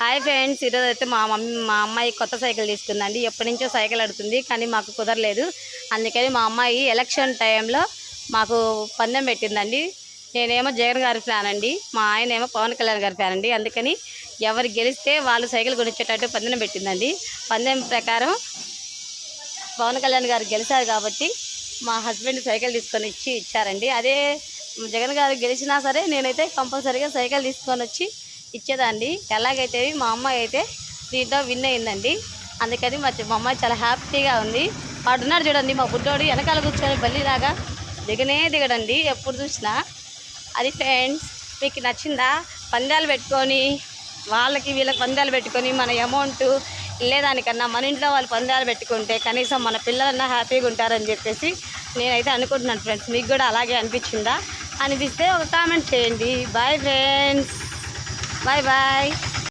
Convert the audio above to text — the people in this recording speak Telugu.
హాయ్ ఫ్రెండ్స్, ఈరోజు అయితే మా అమ్మాయి కొత్త సైకిల్ తీసుకుందండి. ఎప్పటి నుంచో సైకిల్ అడుగుతుంది, కానీ మాకు కుదరలేదు. అందుకని మా అమ్మాయి ఎలక్షన్ టైంలో మాకు పందెం పెట్టిందండి. నేనేమో జగన్ గారి ఫ్యాన్ అండి, మా ఆయన ఏమో పవన్ కళ్యాణ్ గారి ఫ్యాన్ అండి. అందుకని ఎవరు గెలిస్తే వాళ్ళు సైకిల్ కొనిచ్చేటట్టు పందెం పెట్టిందండి. పందెం ప్రకారం పవన్ కళ్యాణ్ గారు గెలిచారు కాబట్టి మా హస్బెండ్ సైకిల్ తీసుకొని ఇచ్చారండి. అదే జగన్ గారు గెలిచినా సరే నేనైతే కంపల్సరీగా సైకిల్ తీసుకొని వచ్చి ఇచ్చేదండి. ఎలాగైతే మా అమ్మాయి అయితే దీంట్లో విన్ అయిందండి. అందుకని మా అమ్మాయి చాలా హ్యాపీగా ఉంది. వాడున్నాడు చూడండి, మా బుడ్డోడు వెనకాల కూర్చొని బల్లిలాగా దిగడండి ఎప్పుడు చూసినా. అది ఫ్రెండ్స్, మీకు నచ్చిందా? పందాలు పెట్టుకొని వాళ్ళకి వీళ్ళకి పందాలు పెట్టుకొని మన అమౌంట్ లేదానికన్నా మన ఇంట్లో వాళ్ళు పందాలు పెట్టుకుంటే కనీసం మన పిల్లలన్నా హ్యాపీగా ఉంటారని చెప్పేసి నేనైతే అనుకుంటున్నాను ఫ్రెండ్స్. మీకు కూడా అలాగే అనిపించిందా? అనిపిస్తే ఒక కామెంట్ చేయండి. Bye friends, bye bye.